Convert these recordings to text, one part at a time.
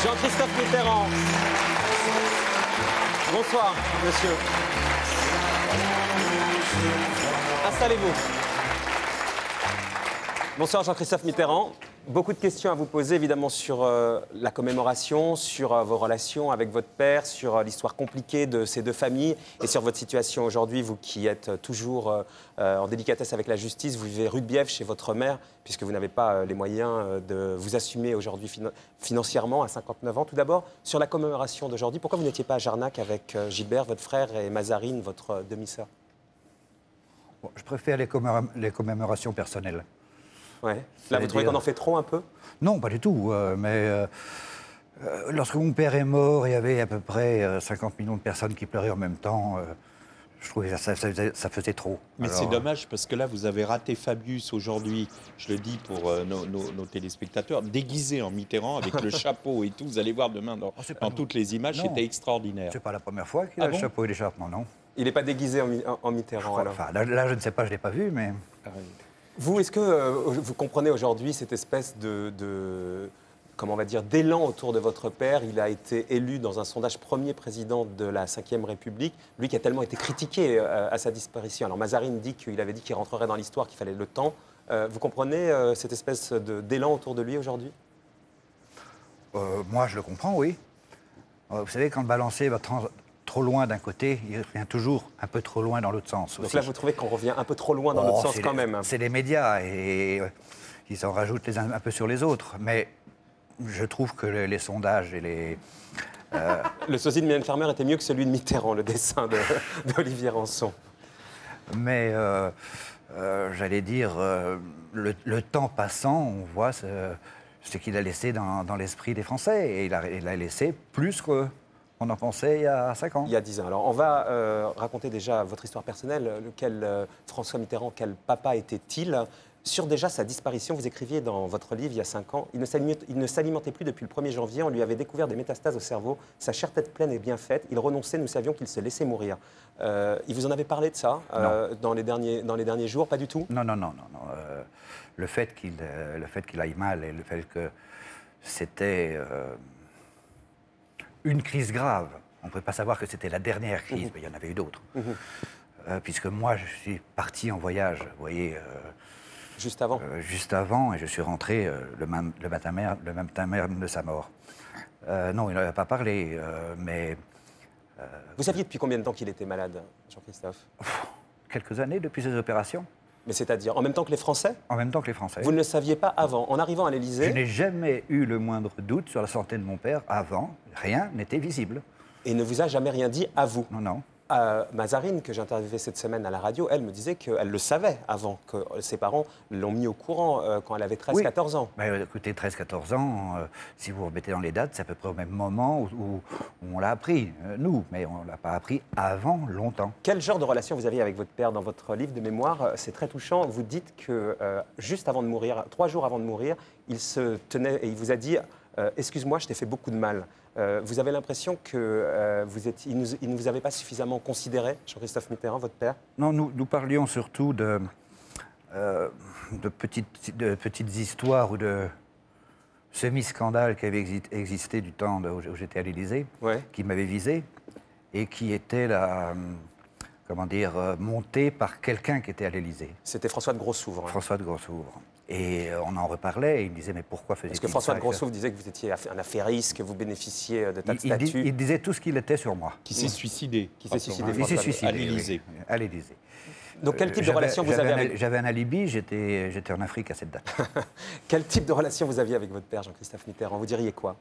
Jean-Christophe Mitterrand. Bonsoir, monsieur. Installez-vous. Bonsoir, Jean-Christophe Mitterrand. Beaucoup de questions à vous poser, évidemment, sur la commémoration, sur vos relations avec votre père, sur l'histoire compliquée de ces deux familles et sur votre situation aujourd'hui, vous qui êtes toujours en délicatesse avec la justice. Vous vivez rue de Bièvre chez votre mère, puisque vous n'avez pas les moyens de vous assumer aujourd'hui financièrement à 59 ans. Tout d'abord, sur la commémoration d'aujourd'hui, pourquoi vous n'étiez pas à Jarnac avec Gilbert, votre frère, et Mazarine, votre demi-sœur? Bon, je préfère les commémorations personnelles. Ouais. Là, vous trouvez qu'on en fait trop un peu? Non, pas du tout. Lorsque mon père est mort, il y avait à peu près 50 millions de personnes qui pleuraient en même temps. Je trouvais que ça faisait trop. Mais c'est dommage parce que là, vous avez raté Fabius aujourd'hui, je le dis pour nos téléspectateurs, déguisé en Mitterrand avec le chapeau et tout. Vous allez voir demain dans toutes les images, c'était extraordinaire. C'est pas la première fois qu'il a le chapeau et l'écharpe, non. Il n'est pas déguisé en Mitterrand, alors? Enfin, là, je ne sais pas, je ne l'ai pas vu, mais... Vous, est-ce que vous comprenez aujourd'hui cette espèce comment on va dire, d'élan autour de votre père? Il a été élu dans un sondage premier président de la Ve République, lui qui a tellement été critiqué à sa disparition. Alors Mazarine dit qu'il avait dit qu'il rentrerait dans l'histoire, qu'il fallait le temps. Vous comprenez cette espèce d'élan autour de lui aujourd'hui? Moi, je le comprends, oui. Vous savez, quand le balancier va trop loin d'un côté, il revient toujours un peu trop loin dans l'autre sens. Donc là, vous trouvez qu'on revient un peu trop loin dans l'autre sens quand même? C'est les médias et ils en rajoutent les uns un peu sur les autres. Mais je trouve que les sondages et les... Le sosie de Mylène Farmer était mieux que celui de Mitterrand, le dessin d'Olivier Rançon. Mais j'allais dire, le temps passant, on voit ce qu'il a laissé dans l'esprit des Français. Et il a laissé plus que... On en pensait il y a 5 ans. Il y a 10 ans. Alors, on va raconter déjà votre histoire personnelle. François Mitterrand, quel papa était-il? Sur déjà sa disparition, vous écriviez dans votre livre il y a 5 ans, il ne s'alimentait plus depuis le 1er janvier. On lui avait découvert des métastases au cerveau. Sa chair tête pleine et bien faite. Il renonçait, nous savions qu'il se laissait mourir. Il vous en avait parlé de ça dans les derniers jours? Pas du tout? Non. Le fait qu'il aille mal et le fait que c'était... une crise grave. On ne pouvait pas savoir que c'était la dernière crise, mais il y en avait eu d'autres. Puisque moi, je suis parti en voyage, vous voyez... juste avant? Juste avant, et je suis rentré le matin même de sa mort. Non, il n'en avait pas parlé, mais... Vous saviez depuis combien de temps qu'il était malade, Jean-Christophe? Quelques années depuis ses opérations. Mais c'est-à-dire, en même temps que les Français? En même temps que les Français. Vous ne le saviez pas avant? En arrivant à l'Élysée? Je n'ai jamais eu le moindre doute sur la santé de mon père avant. Rien n'était visible. Et il ne vous a jamais rien dit à vous? Non. Mazarine, que j'ai interviewée cette semaine à la radio, elle me disait qu'elle le savait avant, que ses parents l'ont mis au courant quand elle avait 13-14 ans. Écoutez, 13-14 ans, si vous remettez dans les dates, c'est à peu près au même moment où on l'a appris, nous, mais on ne l'a pas appris avant longtemps. Quel genre de relation vous aviez avec votre père? Dans votre livre de mémoire, c'est très touchant. Vous dites que juste avant de mourir, 3 jours avant de mourir, il se tenait et il vous a dit « Excuse-moi, je t'ai fait beaucoup de mal ». Vous avez l'impression qu'il ne vous avait pas suffisamment considéré, Jean-Christophe Mitterrand, votre père? Non, nous parlions surtout de petites histoires ou de semi-scandales qui avaient existé du temps où j'étais à l'Élysée, qui m'avaient visé et qui étaient montés par quelqu'un qui était à l'Élysée. C'était François de Grossouvre. François de Grossouvre. Et on en reparlait, et il me disait, mais pourquoi faisait-il ça? Parce que François de Grossouvre disait que vous étiez un affairiste, que vous bénéficiez de tas de statuts. Il disait tout ce qu'il était sur moi. Qui s'est suicidé. Qui s'est suicidé, à l'Élysée. Oui, à l'Élysée. Donc quel type de relation vous avez avec... J'avais un alibi, j'étais en Afrique à cette date. Quel type de relation vous aviez avec votre père, Jean-Christophe Mitterrand? Vous diriez quoi?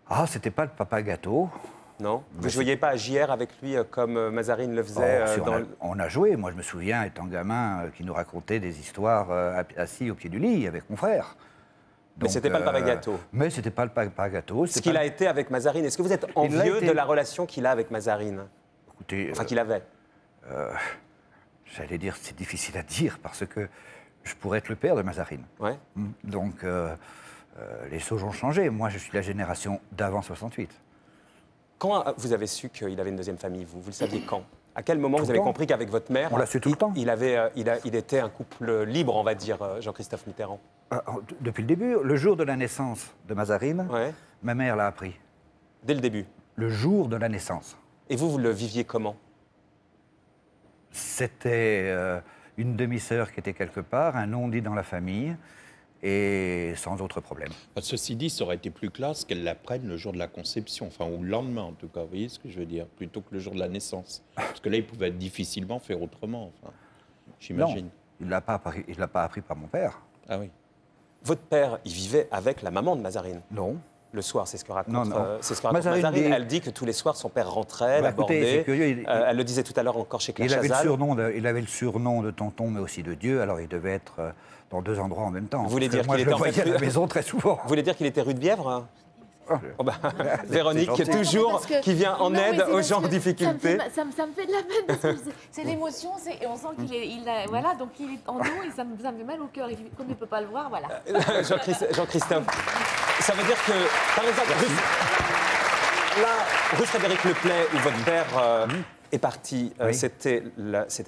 Ah, c'était pas le papa gâteau. Non? Vous ne jouiez pas à JR avec lui comme Mazarine le faisait on a joué. Moi, je me souviens, étant gamin, qui nous racontait des histoires assis au pied du lit avec mon frère. Donc, mais ce n'était pas le papa gâteau. Mais ce n'était pas le papa gâteau. Ce qu'il a été avec Mazarine. Est-ce que vous êtes envieux de la relation qu'il a avec Mazarine? Écoutez... Enfin, qu'il avait. J'allais dire, c'est difficile à dire, parce que je pourrais être le père de Mazarine. Ouais. Donc, les choses ont changé. Moi, je suis de la génération d'avant 68. Quand vous avez su qu'il avait une deuxième famille, vous le saviez quand? À quel moment vous avez compris qu'avec votre mère, on l'a su tout le temps. Il était un couple libre, on va dire, Jean-Christophe Mitterrand? Depuis le début, le jour de la naissance de Mazarine, Ma mère l'a appris, Dès le début. le jour de la naissance. Et vous le viviez comment? C'était une demi-sœur qui était quelque part, un non-dit dans la famille, et sans autre problème. Ceci dit, ça aurait été plus classe qu'elle l'apprenne le jour de la conception, enfin, ou le lendemain en tout cas, vous voyez ce que je veux dire, plutôt que le jour de la naissance. Parce que là, il pouvait difficilement faire autrement, enfin, j'imagine. Non, il ne l'a pas appris par mon père. Ah oui. Votre père, il vivait avec la maman de Mazarine. Non. Le soir, c'est ce que raconte, Non, non. c'est ce que raconte Mazarine. Elle dit que tous les soirs, son père rentrait, Bah, écoutez, l'abordait. c'est curieux, Elle le disait tout à l'heure encore chez Claire Il avait, Chazal. il avait le surnom de tonton, mais aussi de Dieu, alors il devait être dans 2 endroits en même temps. Vous voulez Parce que dire moi, qu'il je était le en voyais fait à la maison très souvent. Vous voulez dire qu'il était rue de Bièvre, hein? Oh bah, C'est Véronique, gentil. toujours, Parce que- qui vient en Non, mais aide c'est aux parce gens en que difficulté. Ça me fait de la peine parce que c'est l'émotion, on sent qu'il est, voilà, donc il est en nous et ça me fait mal au cœur. Et comme il ne peut pas le voir, voilà. Jean-Christophe, ça veut dire que, par exemple, rue Frédéric Leplay, où votre père est parti, Oui. c'était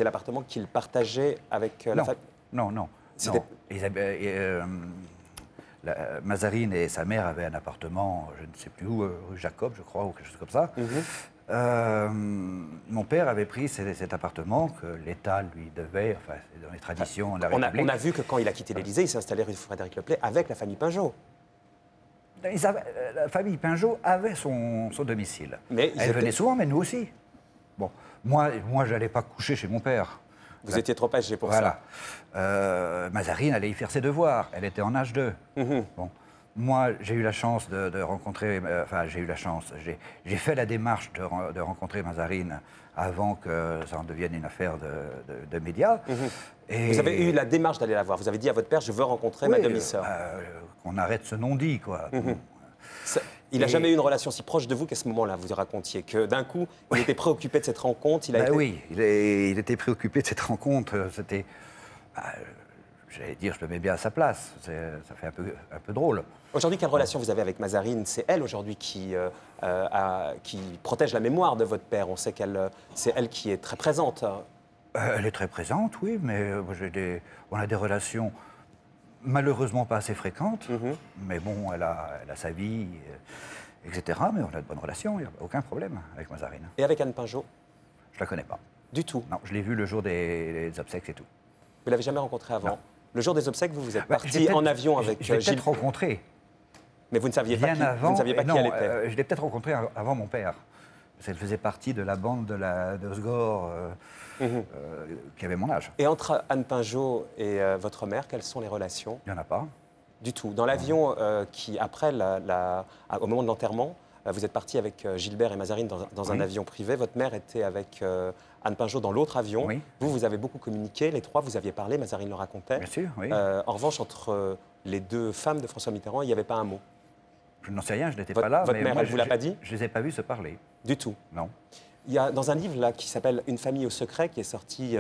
l'appartement qu'il partageait avec la Non, famille. non. C'était- Mazarine et sa mère avaient un appartement, je ne sais plus où, rue Jacob, je crois, ou quelque chose comme ça. Mon père avait pris cet appartement que l'État lui devait, enfin, c'est dans les traditions de la République. On a vu que quand il a quitté l'Élysée, il s'est installé rue Frédéric Leplay avec la famille Pinjot. La famille Pinjot avait son domicile. Mais ils Elle étaient- venait souvent, mais nous aussi. Bon, moi je n'allais pas coucher chez mon père. Vous étiez trop âgé pour Voilà. Mazarine allait y faire ses devoirs. Elle était en âge 2. Bon. Moi, j'ai eu la chance de rencontrer... Enfin, j'ai eu la chance. J'ai fait la démarche de rencontrer Mazarine avant que ça en devienne une affaire de médias. Et Vous avez eu la démarche d'aller la voir. Vous avez dit à votre père, je veux rencontrer oui, ma demi-sœur. qu'on arrête ce non-dit, quoi. Il n'a Et- jamais eu une relation si proche de vous qu'à ce moment-là, vous racontiez, que d'un coup, il était préoccupé de cette rencontre. Il a Ben été... oui, il était préoccupé de cette rencontre. C'était... j'allais dire, je me mets bien à sa place. Ça fait un peu drôle. Aujourd'hui, quelle relation vous avez avec Mazarine? C'est elle aujourd'hui qui protège la mémoire de votre père. On sait c'est elle qui est très présente. Elle est très présente, oui, mais on a des relations malheureusement pas assez fréquentes. Mais bon, elle a sa vie, etc. Mais on a de bonnes relations, il n'y a aucun problème avec Mazarine. Et avec Anne Pinjot? Je la connais pas. Du tout. Non, je l'ai vue le jour des obsèques, c'est tout. Vous l'avez jamais rencontrée avant? Non. Le jour des obsèques, vous êtes Bah, je l'ai parti peut-être- en avion avec Je l'ai Gilles. peut-être rencontrée Mais vous ne saviez pas bien qui, avant. vous ne saviez pas non, qui elle était. je l'ai peut-être rencontrée avant mon père. Parce qu'elle faisait partie de la bande de Sgor qui avait mon âge. Et entre Anne Pinjot et votre mère, quelles sont les relations? Il n'y en a pas. Du tout. Dans l'avion qui, après, au moment de l'enterrement, vous êtes parti avec Gilbert et Mazarine dans un Oui. avion privé. Votre mère était avec Anne Pinjot dans l'autre avion. Oui. Vous avez beaucoup communiqué, les trois, vous aviez parlé, Mazarine le racontait. Bien sûr, oui. En revanche, entre les deux femmes de François Mitterrand, il n'y avait pas un mot. Je n'en sais rien, je n'étais Votre- pas là. votre mais mère, moi, elle vous l'a pas dit? Je ne les ai pas vus se parler. Du tout. Non. Il y a dans un livre là qui s'appelle Une famille au secret, qui est sorti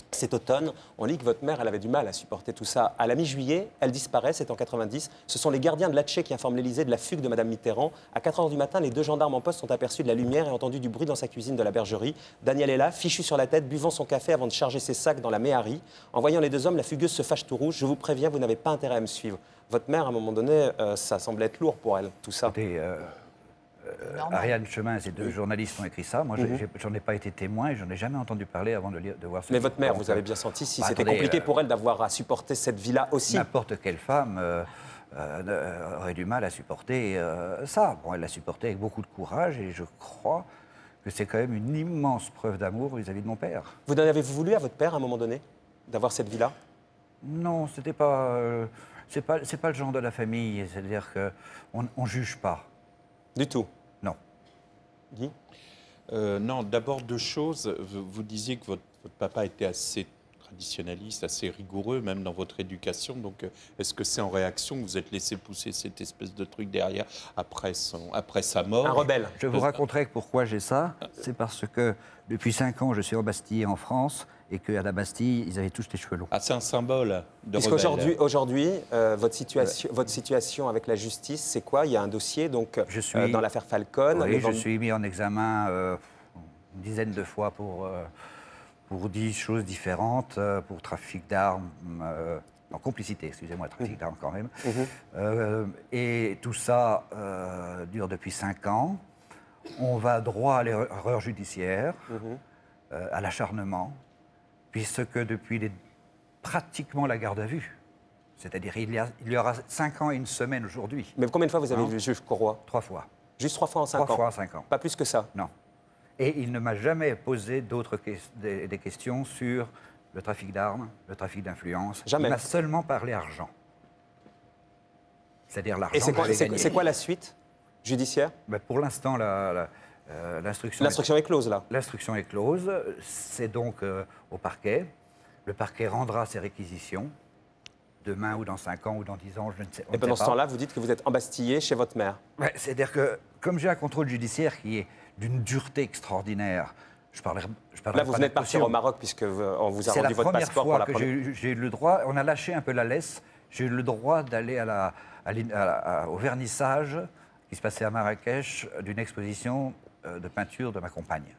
cet automne, on lit que votre mère, elle avait du mal à supporter tout ça. À la mi-juillet, elle disparaît, c'est en 90. Ce sont les gardiens de l'Atché qui informent l'Élysée de la fugue de Madame Mitterrand. À 4 h du matin, les deux gendarmes en poste sont aperçus de la lumière et entendu du bruit dans sa cuisine de la bergerie. Daniel est là, fichu sur la tête, buvant son café avant de charger ses sacs dans la méhari. En voyant les deux hommes, la fugueuse se fâche tout rouge. Je vous préviens, vous n'avez pas intérêt à me suivre. Votre mère, à un moment donné, ça semblait être lourd pour elle, tout ça. Écoutez, Ariane Chemin, ces deux journalistes ont écrit ça. Moi, j'en ai pas été témoin et j'en ai jamais entendu parler avant de voir ce Mais livre. votre mère, Donc, vous avez bien senti si bah, c'était attendez, compliqué pour elle d'avoir à supporter cette vie-là aussi. N'importe quelle femme aurait du mal à supporter ça. Bon, elle l'a supporté avec beaucoup de courage et je crois que c'est quand même une immense preuve d'amour vis-à-vis de mon père. Vous en avez voulu à votre père à un moment donné d'avoir cette vie-là? Non, c'était pas. C'est pas le genre de la famille. C'est-à-dire qu'on juge pas. Du tout. Non. Guy? Non, d'abord deux choses. Vous disiez que votre papa était assez traditionnaliste, assez rigoureux, même dans votre éducation. Donc, est-ce que c'est en réaction que vous êtes laissé pousser cette espèce de truc derrière après sa mort? Un rebelle. Je vous raconterai pourquoi j'ai ça. C'est parce que depuis 5 ans, je suis embastillé en France et qu'à la Bastille, ils avaient tous les cheveux longs. Ah, c'est un symbole de Puisqu'aujourd'hui, rebelle. votre situation avec la justice, c'est quoi? Il y a un dossier donc, Je suis- dans l'affaire Falcon. Oui, mais je suis mis en examen une dizaine de fois pour 10 choses différentes, pour trafic d'armes, en complicité, excusez-moi, trafic d'armes quand même. Et tout ça dure depuis 5 ans. On va droit à l'erreur judiciaire, à l'acharnement, puisque depuis pratiquement la garde à vue, c'est-à-dire il y aura 5 ans et 1 semaine aujourd'hui. Mais combien de fois vous avez vu le juge Courroy? 3 fois. Juste 3 fois en 5 ans? 3 fois en 5 ans. Pas plus que ça? Non. Et il ne m'a jamais posé des questions sur le trafic d'armes, le trafic d'influence. Jamais. Il m'a seulement parlé argent. C'est-à-dire l'argent Et que j'avais gagné. c'est quoi la suite judiciaire? Ben, pour l'instant, l'instruction L'instruction est close, là. L'instruction est close. C'est donc au parquet. Le parquet rendra ses réquisitions demain ou dans 5 ans ou dans 10 ans, je ne sais, on Et ne pendant sait ce pas. temps-là, vous dites que vous êtes embastillé chez votre mère. Ouais, c'est-à-dire que comme j'ai un contrôle judiciaire qui est d'une dureté extraordinaire, je parlerai Là, vous pas venez de partir d'attention. au Maroc puisqu'on vous a C'est la rendu votre première passeport pour fois la que première. j'ai eu le droit, on a lâché un peu la laisse, j'ai eu le droit d'aller au vernissage qui se passait à Marrakech d'une exposition de peinture de ma compagne,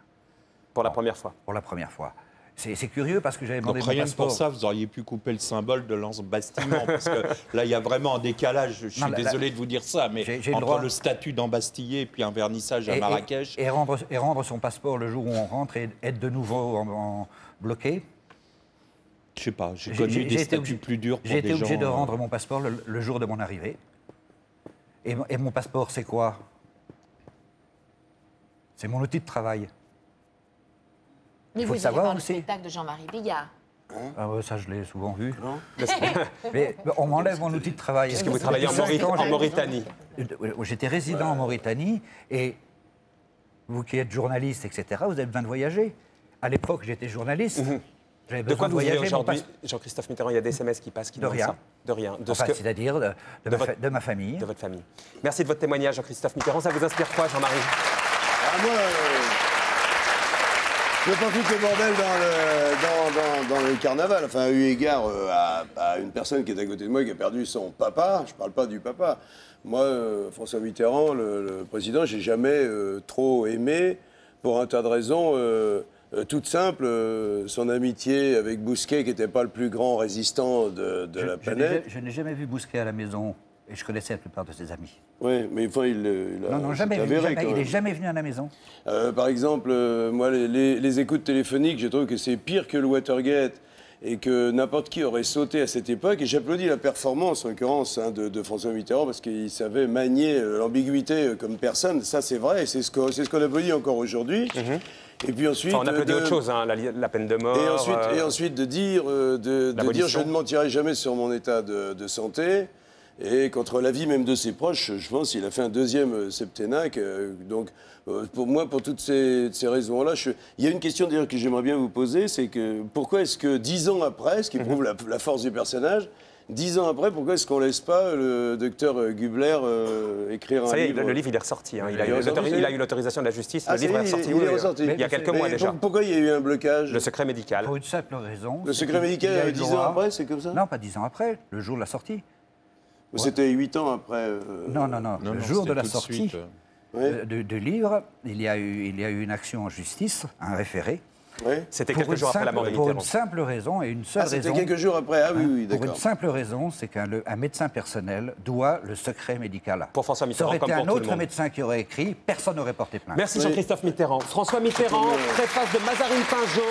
Pour la première fois. pour la première fois. C'est curieux parce que j'avais Donc demandé mon rien que pour passeport. ça, vous auriez pu couper le symbole de l'embastillement, parce que là, il y a vraiment un décalage. Je suis Non, désolé de vous dire ça, mais j'ai le entre droit. le statut d'embastillé et puis un vernissage à Et- Marrakech, Et rendre son passeport le jour où on rentre et être de nouveau bloqué. je sais pas, j'ai J'ai- connu j'ai des été statuts obligé- plus durs pour J'ai des été obligé gens, de rendre mon passeport le jour de mon arrivée. Et mon passeport, c'est quoi? C'est mon outil de travail. Mais faut vous le irez savoir voir le aussi. spectacle de Jean-Marie Bigard. Ah ouais, ça, je l'ai souvent vu. Mais on m'enlève mon outil de travail. Puisque vous travaillez Depuis 5 ans, en Mauritanie. J'étais résident en Mauritanie et vous qui êtes journaliste, etc., vous avez besoin de voyager. À l'époque, j'étais journaliste. J'avais De besoin quoi de vous vivez voyager. mon aujourd'hui, passe- Jean-Christophe Mitterrand? Il y a des SMS qui passent, qui De demandent rien. ça. De rien. De, Enfin, ce que- c'est-à-dire de ma famille. de votre famille. Merci de votre témoignage, Jean-Christophe Mitterrand. Ça vous inspire quoi, Jean-Marie? Ah, moi, je veux pas foutre le bordel dans le carnaval. Enfin, eu égard à une personne qui est à côté de moi qui a perdu son papa. Je parle pas du papa. Moi, François Mitterrand, le président, j'ai jamais trop aimé pour un tas de raisons. Toute simple, son amitié avec Bousquet, qui n'était pas le plus grand résistant de la planète. Je n'ai jamais vu Bousquet à la maison et je connaissais la plupart de ses amis. Oui, mais enfin, il a. Non, jamais c'est vu. avéré, Jamais. quand Il même. n'est jamais venu à la maison. Par exemple, moi, les écoutes téléphoniques, je trouve que c'est pire que le Watergate et que n'importe qui aurait sauté à cette époque. Et j'applaudis la performance, en l'occurrence, de François Mitterrand, parce qu'il savait manier l'ambiguïté comme personne. Ça, c'est vrai, et c'est ce qu'on applaudit encore aujourd'hui. Et puis ensuite, Enfin, on applaudit autre chose, hein, la peine de mort. et ensuite de dire, je ne mentirai jamais sur mon état de santé. Et contre l'avis même de ses proches, je pense qu'il a fait un deuxième septennat. Donc, pour moi, pour toutes ces raisons-là, il y a une question d'ailleurs que j'aimerais bien vous poser, c'est que pourquoi est-ce que 10 ans après, ce qui prouve la force du personnage, 10 ans après, pourquoi est-ce qu'on ne laisse pas le docteur Gubler écrire un Ça y est, livre le livre, il est ressorti. hein. Il est ressorti, a eu l'autorisation de la justice. Ah, Le livre ça y est est, ressorti il est ressorti. il y a quelques Mais mois déjà. Pourquoi il y a eu un blocage? Le secret médical. Pour une simple raison. Le c'est secret qu'il y a médical, une 10 ans loi- après, c'est comme ça? Non, pas 10 ans après, le jour de la sortie. C'était 8 ans après. Non, Non, le non, jour de c'était la tout de sortie suite, Ouais, du livre, il y a eu une action en justice, un référé. ouais. C'était Pour quelques une jours après la mort de Pour une Mitterrand. simple raison et une seule Ah, c'était raison. quelques jours après. Ah oui, oui, Pour une d'accord. simple raison, c'est qu'un médecin personnel doit le secret médical. Pour François Ça Mitterrand, aurait comme été pour un tout le autre monde. médecin qui aurait écrit, personne n'aurait porté plainte. Merci Oui. Jean-Christophe Mitterrand. François Mitterrand, préface de Mazarine Pinjot.